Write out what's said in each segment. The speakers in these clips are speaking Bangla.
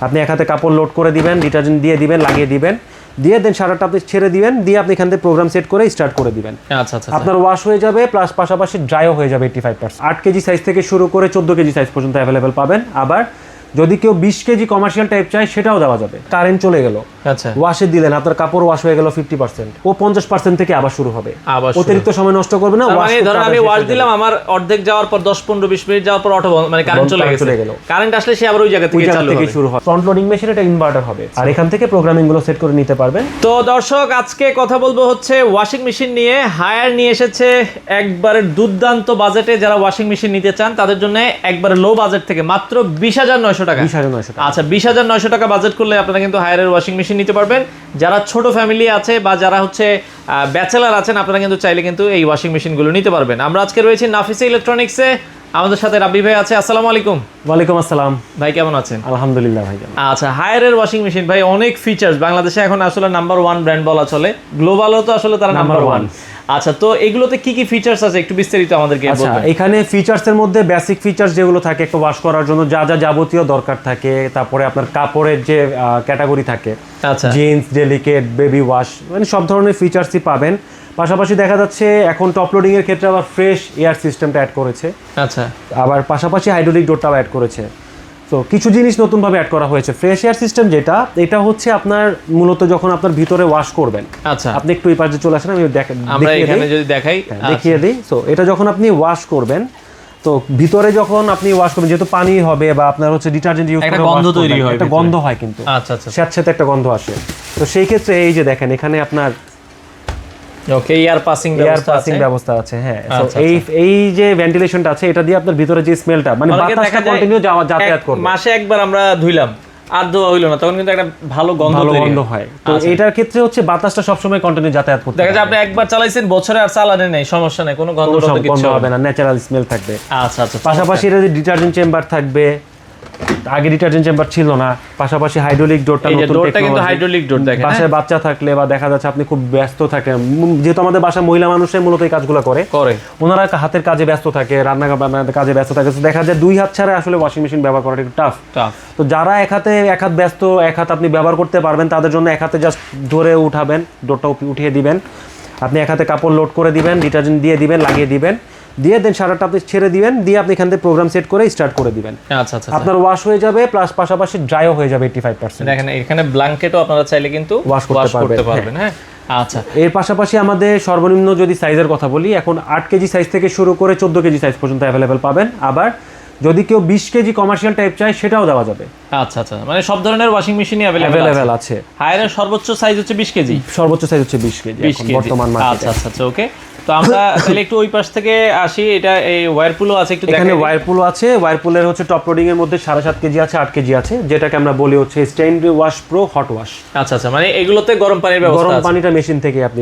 আপনি এক হাতে কাপড় লোড করে দিবেন, ডিটারজেন্ট দিয়ে দিবেন, লাগিয়ে দিবেন, দিয়ে দেন সারাটা আপনি ছেড়ে দিবেন, দিয়ে আপনি এখান থেকে প্রোগ্রাম সেট করে স্টার্ট করে দিবেন। আচ্ছা আচ্ছা, আপনার ওয়াশ হয়ে যাবে, প্লাস পাশাপাশি ড্রাইও হয়ে যাবে 85%। 8 কেজি সাইজ থেকে শুরু করে 14 কেজি সাইজ পর্যন্ত অ্যাভেলেবেল পাবেন। আবার যদি কেউ 20 কেজি কমার্শিয়াল টাইপ চায় সেটাও দেওয়া যাবে। কারেন্ট চলে গেল, আচ্ছা, ওয়াশে দিলেন, আপনার কাপড় ওয়াশ হয়ে গেল 50%, ও 50% থেকে আবার শুরু হবে। অতিরিক্ত সময় নষ্ট করবে না। মানে ধরেন আমি ওয়াশ দিলাম, আমার অর্ধেক যাওয়ার পর 10-15-20 মিনিট যাওয়ার পর অটো মানে কারেন্ট চলে গেল, কারেন্ট আসলে সে আবার ওই জায়গা থেকে চালু হবে, শুরু হবে। ফ্রন্ট লোডিং মেশিন, এটা ইনভার্টার হবে, আর এখান থেকে প্রোগ্রামিং গুলো সেট করে নিতে পারবেন। তো দর্শক, আজকে কথা বলবো হচ্ছে ওয়াশিং মেশিন নিয়ে। হায়ার নিয়ে এসেছে একবারে দুর্দান্ত বাজেটে, যারা ওয়াশিং মেশিন নিতে চান তাদের জন্য একবারে লো বাজেট থেকে মাত্র 20,900 টাকা। 20,900 টাকা। আচ্ছা, 20,900 টাকা বাজেট করলে আপনারা কিন্তু হায়ারের ওয়াশিং মেশিন নিতে পারবেন। যারা ছোট ফ্যামিলি আছে বা যারা হচ্ছে ব্যাচেলার আছেন, আপনারা কিন্তু চাইলে কিন্তু এই ওয়াশিং মেশিনগুলো নিতে পারবেন। আমরা আজকে রয়েছি নাফিসা ইলেকট্রনিক্সে, আমাদের সাথে রাব্বি ভাই আছে। আসসালামু আলাইকুম। ওয়ালাইকুম আসসালাম ভাই, কেমন আছেন? আলহামদুলিল্লাহ ভাই। আচ্ছা, হায়ারের ওয়াশিং মেশিন ভাই অনেক ফিচার্স, বাংলাদেশে এখন আসলে নাম্বার 1 ব্র্যান্ড বলা চলে, গ্লোবালও তো আসলে তারা নাম্বার 1। আচ্ছা, তো এগুলোতে কি কি ফিচার্স আছে একটু বিস্তারিত আমাদেরকে বলবেন? আচ্ছা, এখানে ফিচার্সের মধ্যে বেসিক ফিচার্স যেগুলো থাকে একটু ওয়াশ করার জন্য যা যা যাবতীয় দরকার থাকে, তারপরে আপনার কাপড়ের যে ক্যাটাগরি থাকে, আচ্ছা, জিন্স, ডেলিকেট, বেবি ওয়াশ, মানে সব ধরনের ফিচার্সই পাবেন। পাশাপাশি দেখা যাচ্ছে এখন টপ লোডিং এর ক্ষেত্রে আবার ফ্রেশ এয়ার সিস্টেমটা অ্যাড করেছে। আচ্ছা, আবার পাশাপাশি হাইড্রোলিক ডোরটাও অ্যাড করেছে। তো কিছু জিনিস নতুনভাবে অ্যাড করা হয়েছে। ফ্রেশ এয়ার সিস্টেম যেটা, এটা হচ্ছে আপনার মূলত যখন আপনার ভিতরে ওয়াশ করবেন, আচ্ছা, আপনি একটু এই পাশে চলে আসেন, আমি আমরা এখানে যদি দেখাই, দেখিয়ে দিই। তো এটা যখন আপনি ওয়াশ করবেন, তো ভিতরে যখন আপনি ওয়াশ করবেন, যেহেতু পানি হবে বা আপনার হচ্ছে ডিটারজেন্ট ইউজ করে, একটা গন্ধ তৈরি হয়, একটা গন্ধ হয় কিন্তু। আচ্ছা আচ্ছা, স্যাঁতস্যাঁতে একটা গন্ধ আসে। তো সেই ক্ষেত্রে এই যে দেখেন এখানে আপনার ওকে এয়ার পাসিং ব্যবস্থা আছে। হ্যাঁ, তো এই যে ভেন্টিলেশনটা আছে, এটা দিয়ে আপনার ভিতরে যে স্মেলটা, মানে বাতাসটা কন্টিনিউ যাতায়াত করবে। মাসে একবার আমরা ধুইলাম আর ধোয়া হইলো না, তখন কিন্তু একটা ভালো গন্ধ হয়। তো এটার ক্ষেত্রে হচ্ছে বাতাসটা সবসময় কন্টিনিউ যাতায়াত করতে দেখা যায়। আপনি একবার চালাইছেন, বছরে আর চালানে নেই, সমস্যা নেই, কোনো গন্ধ কিছু হবে না, ন্যাচারাল স্মেল থাকবে। আচ্ছা আচ্ছা, পাশাপাশি এটা ডিটারজেন্ট চেম্বার থাকবে, আগে ডিটারজেন্ট চেম্বার ছিল না। পাশাপাশি হাইড্রোলিক ডোরটা, নতুন টেকনোলজি, হাইড্রোলিক ডোর দেখেন। বাসায় বাচ্চা থাকলে বা দেখা যাচ্ছে আপনি খুব ব্যস্ত থাকেন, যেহেতু আমাদের বাসায় মহিলা মানুষই মূলত এই কাজগুলো করে, ওনারা হাতের কাজে ব্যস্ত থাকে, রান্না কাজে ব্যস্ত থাকে, দেখা যায় দুই হাত ছাড়া আসলে ওয়াশিং মেশিন ব্যবহার করাটা একটু টাফ। তো যারা এক হাত ব্যস্ত, এক হাত আপনি ব্যবহার করতে পারবেন, তাদের জন্য এক হাতে জাস্ট ধরে উঠাবেন, ডোরটা উঠিয়ে দিবেন, আপনি এক হাতে কাপড় লোড করে দিবেন, ডিটারজেন্ট দিয়ে দিবেন, লাগিয়ে দিবেন, দিয়ে দেন সারাটা আপনি ছেড়ে দিবেন, দিয়ে আপনি এখান থেকে প্রোগ্রাম সেট করে স্টার্ট করে দিবেন। আচ্ছা আচ্ছা, আপনার ওয়াশ হয়ে যাবে, প্লাস পাশাপাশি ড্রাইও হয়ে যাবে 85%। দেখেন এখানে ব্ল্যাঙ্কেটও আপনারা চাইলে কিন্তু ওয়াশ করতে পারবেন। হ্যাঁ, আচ্ছা। এর পাশাপাশি আমাদের সর্বনিম্ন যদি সাইজের কথা বলি, এখন 8 কেজি সাইজ থেকে শুরু করে 14 কেজি সাইজ পর্যন্ত অ্যাভেলেবেল পাবেন। আবার যদি কেউ 20 কেজি কমার্শিয়াল টাইপ চায় সেটাও দেওয়া যাবে। আচ্ছা আচ্ছা, মানে সব ধরনের ওয়াশিং মেশিনই অ্যাভেলেবেল আছে। হায়ারের সর্বোচ্চ সাইজ হচ্ছে 20 কেজি, সর্বোচ্চ সাইজ হচ্ছে 20 কেজি বর্তমান মার্কেটে। আচ্ছা আচ্ছা, ওকে। তো আমরা তাহলে একটু ওই পাশ থেকে আসি, এটা এই ওয়্যারপুলও আছে, একটু এখানে ওয়্যারপুলও আছে। ওয়্যারপুলের হচ্ছে টপ লোডিং এর মধ্যে 7.5 কেজি আছে, 8 কেজি আছে, যেটাকে আমরা বলি হচ্ছে stain wash pro hot wash. আচ্ছা আচ্ছা, মানে এগুলোতে গরম পানির ব্যবস্থা আছে, গরম পানিটা মেশিন থেকে আপনি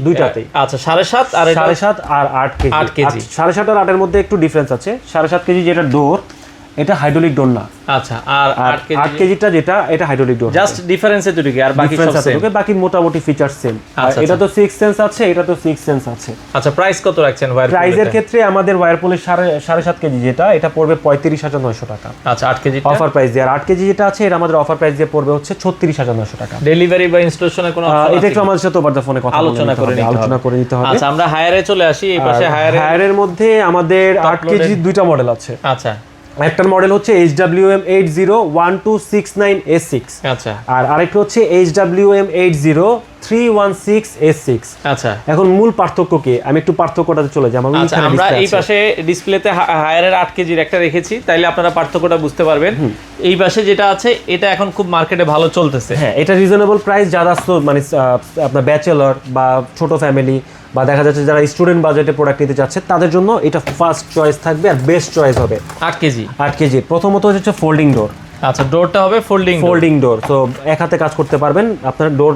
দুইটাতেই। আচ্ছা, 7.5 আর 7.5 আর 8 কেজি। 7.5 আর 8 এর মধ্যে একটু ডিফারেন্স আছে। 7.5 কেজি যেটা ডোর, এটা হাইড্রোলিক ডোর না। আচ্ছা, আর 8 কেজিটা যেটা, এটা হাইড্রোলিক ডোর। জাস্ট ডিফারেন্স এটুকুই, আর বাকি সব সেম, বাকি মোটামুটি ফিচারস সেম। এটা তো 6 সেন্স আছে, এটা তো 6 সেন্স আছে। আচ্ছা, প্রাইস কত রাখছেন ওয়্যারপুল? প্রাইসের ক্ষেত্রে আমাদের ওয়্যারপুলের 7.5 কেজি যেটা, এটা পড়বে 35,900 টাকা। আচ্ছা, 8 কেজি অফার প্রাইস দিয়ে। আর 8 কেজি যেটা আছে, এটা আমাদের অফার প্রাইস দিয়ে পড়বে হচ্ছে 36,900 টাকা। ডেলিভারি বা ইনস্টলেশনের কোনো অপশন আছে? এটা একটু আমাদের সাথে ওভার দ্য ফোনে কথা আলোচনা করে নিতে হবে। আচ্ছা, আমরা হায়ারে চলে আসি। এই পাশে হায়ারের মধ্যে আমাদের 8 কেজি দুইটা মডেল আছে। আচ্ছা, একটার মডেল হচ্ছে HWM 801269S6। আচ্ছা, আর আরেকটা হচ্ছে HWM 80316S6। আচ্ছা। এখন মূল পার্থক্য কি, আমি একটু পার্থক্যটাতে চলে যাই। আচ্ছা, আমরা এই পাশে ডিসপ্লেতে হায়ারের 8 কেজির একটা রেখেছি, তাইলে আপনারা পার্থক্যটা বুঝতে পারবেন। এই পাশে যেটা আছে, এটা এখন খুব মার্কেটে ভালো চলতেছে। হ্যাঁ, এটা রিজনেবল প্রাইস, যারা মানে আপনার ব্যাচেলর বা ছোট ফ্যামিলি বা দেখা যাচ্ছে যারা স্টুডেন্ট বাজেটে প্রোডাক্ট নিতে চাচ্ছে, তাদের জন্য এটা ফার্স্ট চয়েস থাকবে আর বেস্ট চয়েস হবে। 8 কেজি। প্রথমত হচ্ছে ফোল্ডিং ডোর। আচ্ছা, ডোরটা হবে ফোল্ডিং ডোর, তো এক হাতে কাজ করতে পারবেন, আপনার ডোর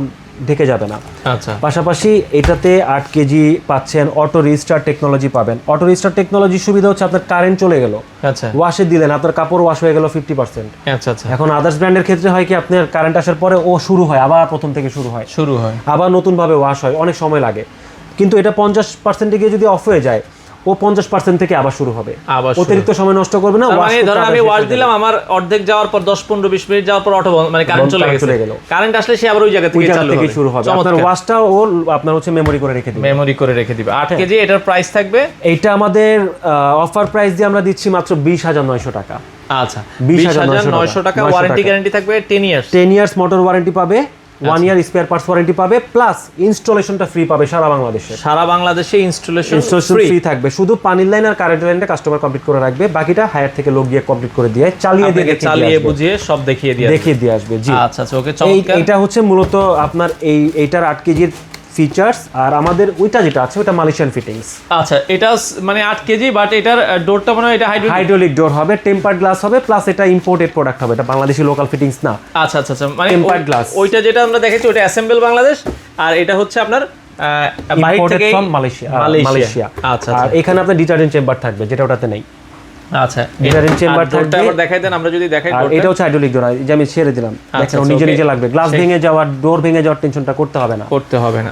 ঢেকে যাবে না। আচ্ছা, পাশাপাশি এটাতে 8 কেজি পাচ্ছেন, অটো রিস্টার্ট টেকনোলজি পাবেন। অটো রিস্টার্ট টেকনোলজির সুবিধা হচ্ছে আপনার কারেন্ট চলে গেল, আচ্ছা, ওয়াশে দিলেন, আপনার কাপড় ওয়াশ হয়ে গেল 50%। আচ্ছা আচ্ছা। এখন আদার্স ব্র্যান্ডের ক্ষেত্রে হয় কি, আপনার কারেন্ট আসার পরে ও শুরু হয়, আবার প্রথম থেকে শুরু হয়, আবার নতুনভাবে ওয়াশ হয়, অনেক সময় লাগে। কিন্তু এটা 50% গিয়ে যদি অফ হয়ে যায়, ও 50% থেকে আবার শুরু হবে, আবার অতিরিক্ত সময় নষ্ট করবে না। মানে ধরেন আমি ওয়াশ দিলাম, আমার অর্ধেক যাওয়ার পর 10-15-20 মিনিট যাওয়ার পর অটো মানে কারেন্ট চলে গেল, কারেন্ট আসলে সে আবার ওই জায়গা থেকে চালু হবে, শুরু হবে। আপনার ওয়াশটা ও আপনার হচ্ছে মেমরি করে রেখে দিবে 8 কেজি। এটার প্রাইস থাকবে, এইটা আমাদের অফার প্রাইস দিয়ে আমরা দিচ্ছি মাত্র 20,900 টাকা। আচ্ছা 20,900 টাকা। ওয়ারেন্টি গ্যারান্টি থাকবে 10 ইয়ার্স। 10 ইয়ার্স মোটর ওয়ারেন্টি পাবে, 1 ইয়ার স্পেয়ার পার্টস ওয়ারেন্টি পাবে, প্লাস ইনস্টলেশনটা ফ্রি পাবে সারা বাংলাদেশে ইনস্টলেশন ফ্রি থাকবে। শুধু পানির লাইন আর কারেন্ট লাইনটা কাস্টমার কমপ্লিট করে রাখবে, বাকিটা হায়ার থেকে লোক গিয়ে কমপ্লিট করে দিয়ে চালিয়ে বুঝিয়ে সব দেখিয়ে দিয়ে আসবে। জি আচ্ছা ওকে, চমৎকার। এটা হচ্ছে মূলত আপনার এইটার 8 কেজির ফিচার্স। আর আমাদের ওইটা যেটা আছে ওটা মালয়েশিয়ান ফিটিংস। আচ্ছা এটা মানে 8 কেজি, বাট এটার ডোরটা মনে হয় এটা হাইড্রোলিক ডোর হবে, টেম্পারড গ্লাস হবে, প্লাস এটা ইম্পোর্টেড প্রোডাক্ট হবে, এটা বাংলাদেশি লোকাল ফিটিংস না। আচ্ছা মানে টেম্পারড গ্লাস, ওইটা যেটা আমরা দেখেছি ওটা অ্যাসেম্বল বাংলাদেশ, আর এটা হচ্ছে আপনার ইম্পোর্টেড ফ্রম মালয়েশিয়া। আচ্ছা আর এখানে আপনার ডিটারজেন্ট চেম্বার থাকবে, যেটা ওটাতে নেই। আচ্ছা ডিটারজেন্ট চেম্বার থাকবে, আবার দেখাই দেন, আমরা যদি দেখাই। আর এটা হচ্ছে হাইড্রোলিক ডোর, যে আমি ছেড়ে দিলাম, দেখেন নিজে লাগবে, গ্লাস ভেঙে যাওয়ার, ডোর ভেঙে যাওয়ার টেনশনটা করতে হবে না।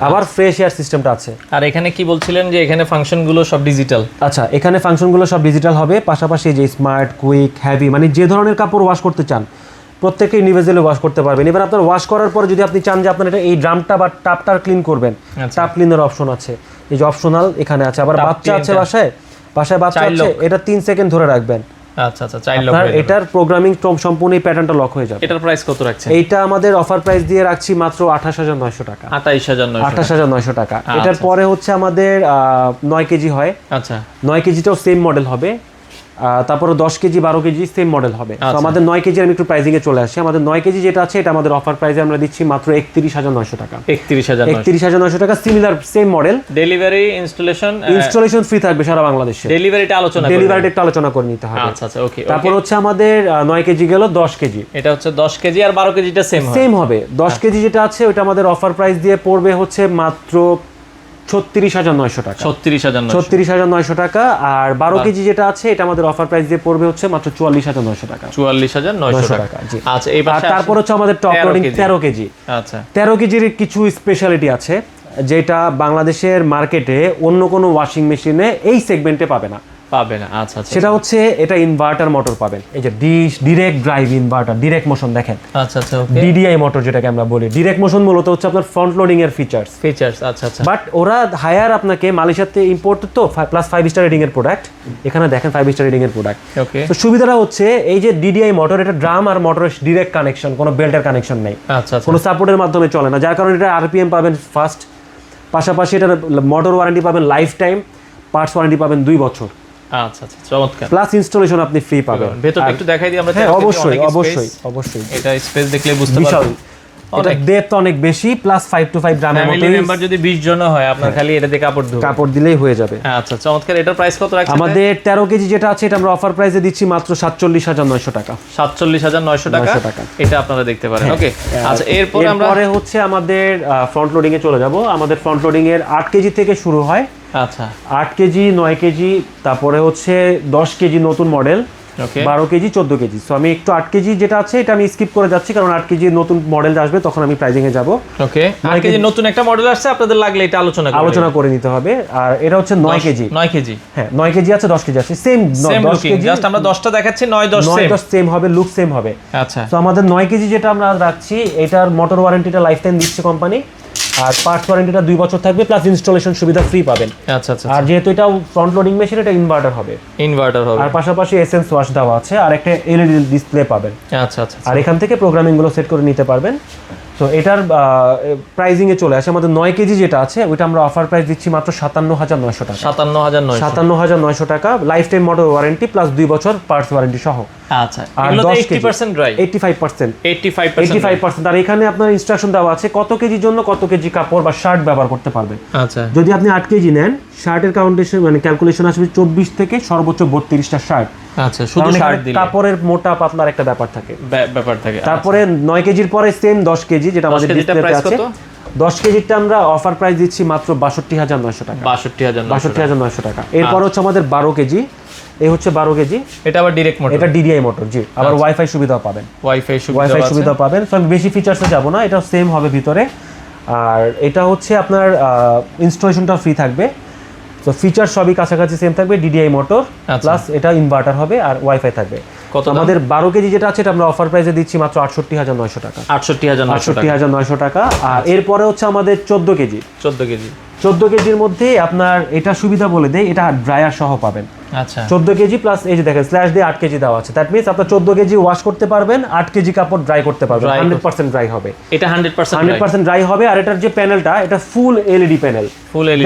আবার ফ্রেশ এয়ার সিস্টেমটা আছে। আর এখানে কি বলছিলেন যে এখানে ফাংশনগুলো সব ডিজিটাল? আচ্ছা এখানে ফাংশনগুলো সব ডিজিটাল হবে, পাশাপাশি যে স্মার্ট, কুইক, হেভি, মানে যে ধরনের কাপড় ওয়াশ করতে চান প্রত্যেকটা ইন্ডিভিজুয়ালি ওয়াশ করতে পারবেন। এবার আপনার ওয়াশ করার পরে যদি আপনি চান যে আপনার এটা এই ড্রামটা বা টাপটা ক্লিন করবেন, টাপ ক্লিনের অপশন আছে, এই যে অপশনাল এখানে আছে। আবার বাচ্চা আছে বাসায় বাচ্চা আছে, এটা 3 সেকেন্ড ধরে রাখবেন। আচ্ছা চাইল্ড লক, এটার প্রোগ্রামিং সম্পূর্ণ এই প্যাটার্নটা লক হয়ে যাবে। এটার প্রাইস কত রাখছেন? এইটা আমাদের অফার প্রাইস দিয়ে রাখছি মাত্র 28,900 টাকা। 28,900 টাকা। এটার পরে হচ্ছে আমাদের 9 কেজি হয়। আচ্ছা 9 কেজিটাও সেম মডেল হবে, তারপরে 10 কেজি 12 কেজি সেম মডেল হবে। তো আমাদের 9 কেজি আমি একটু প্রাইসিং এ চলে আসি। আমাদের 9 কেজি যেটা আছে এটা আমাদের অফার প্রাইসে আমরা দিচ্ছি মাত্র 31,900 টাকা। 31,900 টাকা, similar same model. Delivery installation free থাকবে সারা বাংলাদেশে। ডেলিভারিটা একটু আলোচনা করে নিতে হবে। আচ্ছা ওকে। তারপর হচ্ছে আমাদের 9 কেজি গেল, 10 কেজি, এটা হচ্ছে 10 কেজি, আর 12 কেজিটা সেম হবে। 10 কেজি যেটা আছে ওটা আমাদের অফার প্রাইস দিয়ে পড়বে হচ্ছে মাত্র 36,900 টাকা। 36,900 টাকা। আর 12 কেজি যেটা আছে এটা আমাদের অফার প্রাইস দিয়ে পড়বে হচ্ছে মাত্র 44,900 টাকা। 44,900 টাকা। জি আচ্ছা, এই পাশে তারপর হচ্ছে আমাদের টপ লোডিং 13 কেজি। আচ্ছা 13 কেজির কিছু স্পেশালিটি আছে যেটা বাংলাদেশের মার্কেটে অন্য কোনো ওয়াশিং মেশিনে এই সেগমেন্টে পাবে না। আচ্ছা সেটা হচ্ছে এটা ইনভার্টার মোটর পাবেন, এই যে direct drive inverter, direct motion দেখেন। আচ্ছা ওকে, ডিডিআই মোটর যেটাকে আমরা বলি। ডিরেক্ট মোশন মূলত হচ্ছে আপনার ফ্রন্ট লোডিং এর ফিচার্স। আচ্ছা বাট ওরা হায়ার আপনাকে মালয়েশিয়াতে ইম্পোর্ট তো প্লাস 5 স্টার রেটিং এর প্রোডাক্ট। এখানে দেখেন 5 স্টার রেটিং এর প্রোডাক্ট। ওকে, তো সুবিধাটা হচ্ছে এই যে ডিডিআই মোটর, এটা ড্রাম আর মোটরের ডিরেক্ট কানেকশন, কোনো বেল্টের কানেকশন নেই। আচ্ছা কোনো সাপোর্টের মাধ্যমে চলে না, যার কারণে এটা আরপিএম পাবেন ফাস্ট, পাশাপাশি এটা মোটর ওয়ারেন্টি পাবেন লাইফ টাইম, পার্টস ওয়ারেন্টি পাবেন 2 বছর। আচ্ছা চমৎকার। প্লাস ইনস্টলেশন আপনি ফ্রি পাবেন। ভেতরটা একটু দেখাই দিই আমরা। হ্যাঁ অবশ্যই। এটা স্পেস দেখলে বুঝতে পারবেন এটা ডেপথ অনেক বেশি, প্লাস 5 to 5 গ্রামের মতো। ফ্যামিলি মেম্বার যদি 20 জন হয়, আপনার খালি এটা দিয়ে কাপড় দিলেই হয়ে যাবে। আচ্ছা চমৎকার। এটার প্রাইস কত রাখছেন? আমাদের 13 কেজি যেটা আছে এটা আমরা অফার প্রাইসে দিচ্ছি মাত্র 47,900 টাকা। 47,900 টাকা, এটা আপনারা দেখতে পারেন। ওকে আচ্ছা, এরপরে হচ্ছে আমাদের ফ্রন্ট লোডিং এ চলে যাব। আমাদের ফ্রন্ট লোডিং এর 8 কেজি থেকে শুরু হয়। আচ্ছা 8 কেজি, 9 কেজি, তারপরে হচ্ছে 10 কেজি নতুন মডেল, 12 কেজি, 14 কেজি। সো আমি একটু 8 কেজি যেটা আছে এটা আমি স্কিপ করে যাচ্ছি, কারণ 8 কেজি নতুন মডেল আসবে তখন আমি প্রাইজিং এ যাব। ওকে, 8 কেজি নতুন একটা মডেল আসছে, আপনাদের লাগলে এটা আলোচনা করে নিতে হবে। আর এটা হচ্ছে 9 কেজি। 9 কেজি, হ্যাঁ 9 কেজি আছে, 10 কেজি আছে, সেম 10 কেজি। জাস্ট আমরা 10টা দেখাচ্ছি, 9 10 সেম হবে, লুক সেম হবে। আচ্ছা, তো আমাদের 9 কেজি যেটা আমরা রাখছি, এটার মোটর ওয়ারেন্টিটা লাইফ টাইম দিচ্ছে কোম্পানি, আর পার্টস ওয়ারেন্টিটা 2 বছর থাকবে, প্লাস ইনস্টলেশন সুবিধা ফ্রি পাবেন। আচ্ছা আর যেহেতু এটা ফ্রন্ট লোডিং মেশিন, এটা ইনভার্টার হবে। আর পাশাপাশি এসএনস ওয়াশ দেওয়া আছে, আর একটা এলইডি ডিসপ্লে পাবেন। আচ্ছা আর এখান থেকে প্রোগ্রামিং গুলো সেট করে নিতে পারবেন। তো এটার প্রাইজিং এ চলে আসে। আমাদের 9 কেজি যেটা আছে ওইটা আমরা অফার প্রাইস দিচ্ছি মাত্র 57,900 টাকা। 57,900 টাকা, life time motor warranty plus 2 বছর পার্টস ওয়ারেন্টি সহ। আচ্ছা, এগুলোতে 80% ড্রাই, 85%। আর এখানে আপনার ইনস্ট্রাকশন দেওয়া আছে কত কেজির জন্য কত কেজি কাপড় বা শার্ট ব্যবহার করতে পারবেন। আচ্ছা, যদি আপনি 8 কেজি নেন, শার্টের কাউন্টেশন মানে ক্যালকুলেশন আসবে 24 থেকে সর্বোচ্চ 32টা শার্ট। আচ্ছা, শুধু শার্ট দিলে কাপড়ের মোটা পাতলার একটা ব্যাপার থাকে। তারপরে 9 কেজির পরে সেম 10 কেজি যেটা আমাদের ডিসপ্লেতে আছে, 10 কেজিটা আমরা অফার প্রাইস দিচ্ছি মাত্র 62,900 টাকা। 62,900 টাকা। এরপর হচ্ছে আমাদের 12 কেজি, এই হচ্ছে 12 কেজি, এটা আবার ডিরেক্ট মোটর, এটা ডিডিআই মোটর। জি, আবার ওয়াইফাই সুবিধা পাবেন, ওয়াইফাই সুবিধা পাবেন। সো আমি বেশি ফিচারসে যাব না, এটা সেম হবে ভিতরে। আর এটা হচ্ছে আপনার ইনস্টলেশনটা ফ্রি থাকবে। তো ফিচার সবই কাছাকাছি সেম থাকবে, ডিডিআই মোটর প্লাস এটা ইনভার্টার হবে আর ওয়াইফাই থাকবে। কত আমাদের 12 কেজি যেটা আছে এটা আমরা অফার প্রাইসে দিচ্ছি মাত্র 68,900 টাকা। 68,900 টাকা। আর এরপরে হচ্ছে আমাদের 14 কেজি। 14 কেজির মধ্যে আপনার এটা সুবিধা বলে দেয়, এটা ড্রায়ার সহ পাবেন। আচ্ছা 14 কেজি প্লাস এই যে দেখেন স্ল্যাশ দিয়ে 8 কেজি দেওয়া আছে, দ্যাট মিন্স আপনার 14 কেজি ওয়াশ করতে পারবেন, 8 কেজি কাপড় ড্রাই করতে পারবেন, 100% ড্রাই হবে। এটা 100% ড্রাই হবে। আর এটার যে প্যানেলটা এটা ফুল এলইডি প্যানেল,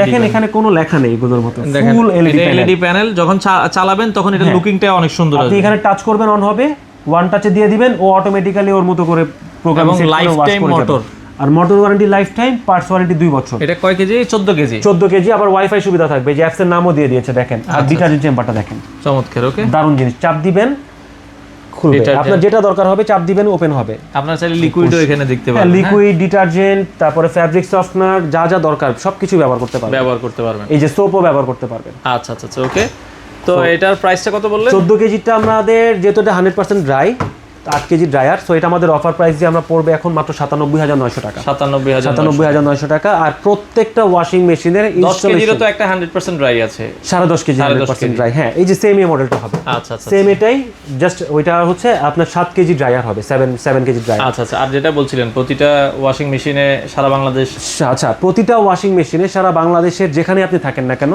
দেখেন এখানে কোনো লেখা নেই এগুলোর মতো, ফুল এলইডি প্যানেল। যখন চালাবেন তখন এটা লুকিংটা অনেক সুন্দর আপনি এখানে টাচ করবেন অন হবে, ওয়ান টাচে দিয়ে দিবেন, ও অটোমেটিক্যালি ওর মতো করে প্রোগ্রাম সেট করে ওয়াশ করে মোটর। আর motor warranty lifetime, parts warranty 2 বছর। এটা কয় কেজি? 14 কেজি। 14 কেজি। আবার ওয়াইফাই সুবিধা থাকবে, যে অ্যাপস এর নামও দিয়ে দিয়েছে দেখেন। আর ডিটারজেন্ট চেম্বারটা দেখেন, চমৎকার। ওকে, দারুণ জিনিস। চাপ দিবেন খুলবে, আপনার যেটা দরকার হবে চাপ দিবেন ওপেন হবে। আপনারা চাইলে লিকুইডও এখানে দেখতে পাবেন, লিকুইড, ডিটারজেন্ট, তারপরে ফ্যাব্রিক সফটনার, যা যা দরকার সবকিছু ব্যবহার করতে পারবেন। এই যে সোপও ব্যবহার করতে পারবেন। আচ্ছা আচ্ছা ওকে। তো এটার প্রাইসটা কত বললেন? 14 কেজিটা আমাদের যেহেতু এটা 100% ড্রাই, 8 কেজি ড্রায়ার, সো এটা আমাদের অফার প্রাইস দিয়ে আমরা পড়বে এখন মাত্র 97,900 টাকা। 97,900 টাকা। আর প্রত্যেকটা ওয়াশিং মেশিনের 10 কেজিরও তো একটা 100% ড্রাই আছে, 10.5 কেজি 100% ড্রাই। হ্যাঁ, এই যে সেম এই মডেলটা হবে। আচ্ছা আচ্ছা, সেম এটাই, জাস্ট ওইটা হচ্ছে আপনার 7 কেজি ড্রায়ার হবে, 7 কেজি ড্রায়ার। আচ্ছা আচ্ছা। আর যেটা বলছিলেন প্রতিটা ওয়াশিং মেশিনে সারা বাংলাদেশ, আচ্ছা প্রতিটা ওয়াশিং মেশিনে সারা বাংলাদেশের যেখানে আপনি থাকেন না কেন,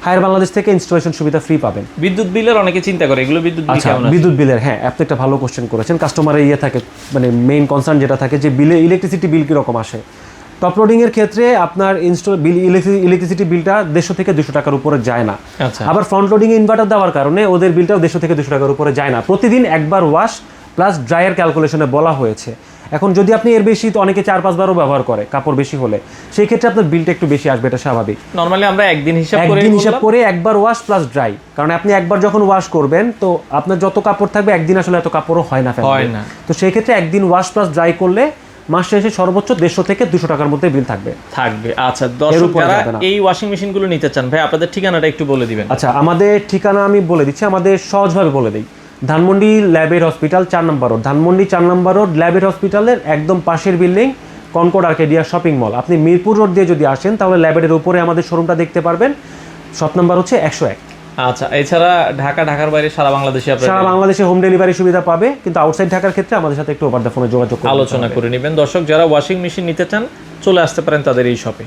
হায়ার বাংলাদেশ থেকে ইনস্টলেশন সুবিধা ফ্রি পাবেন। বিদ্যুৎ বিলের অনেকে চিন্তা করে এগুলো বিদ্যুৎ বিল কেমন আছে? বিদ্যুৎ বিলের, হ্যাঁ আপনি একটা ভালো কোশ্চেন করেছেন। কাস্টমারের থাকে মানে মেইন কনসার্ন যেটা থাকে যে বিলে ইলেকট্রিসিটি বিল কিরকম আসে। টপ লোডিং এর ক্ষেত্রে আপনার ইলেকট্রিসিটি বিলটা 150 থেকে 200 টাকার উপরে যায় না। আবার ফ্রন্ট লোডিং এ ইনভার্টার দেওয়ার কারণে ওদের বিলটাও 150 থেকে 200 টাকার উপরে যায় না। প্রতিদিন একবার ওয়াশ প্লাস ড্রায়ার ক্যালকুলেশনে বলা হয়েছে। এখন যদি আপনি এর বেশি, তো অনেকে 4-5 বারও ব্যবহার করে কাপড় বেশি হলে, সেই ক্ষেত্রে আপনার বিলটা একটু বেশি আসবে, এটা স্বাভাবিক। নরমালি আমরা একদিন হিসাব করে একবার ওয়াশ প্লাস ড্রাই, কারণ আপনি একবার যখন ওয়াশ করবেন তো আপনার যত কাপড় থাকবে, একদিন আসলে এত কাপড়ও হয় না। তো সেই ক্ষেত্রে একদিন ওয়াশ প্লাস ড্রাই করলে মাস শেষে সর্বোচ্চ 150 থেকে 200 টাকার মধ্যে বিল থাকবে। আচ্ছা, দর্শক যারা এই ওয়াশিং মেশিনগুলো নিতে চান, ভাই আপনাদের ঠিকানাটা একটু বলে দিবেন। আচ্ছা, আমাদের ঠিকানা আমি বলে দিচ্ছি, আমাদের সহজভাবে বলে দিই। ধানমন্ডি ল্যাবের হসপিটাল 4 নম্বর রোড, ধানমন্ডি 4 নম্বর রোড ল্যাবের হসপিটালের একদম পাশের building Concord Arcadia shopping mall. আপনি মিরপুর রোড দিয়ে যদি আসেন তাহলে ল্যাবের উপরে আমাদের শোরুমটা দেখতে পারবেন। শপ নাম্বার হচ্ছে 101। আচ্ছা, এছাড়া ঢাকার বাইরে সারা বাংলাদেশে হোম ডেলিভারি সুবিধা পাবে, কিন্তু আউটসাইড ঢাকার ক্ষেত্রে আমাদের সাথে একটু ওভার দ্য ফোনে যোগাযোগ করে আলোচনা করে নেবেন। দর্শক যারা ওয়াশিং মেশিন নিতে চান চলে আসতে পারেন তাদের এই শপে।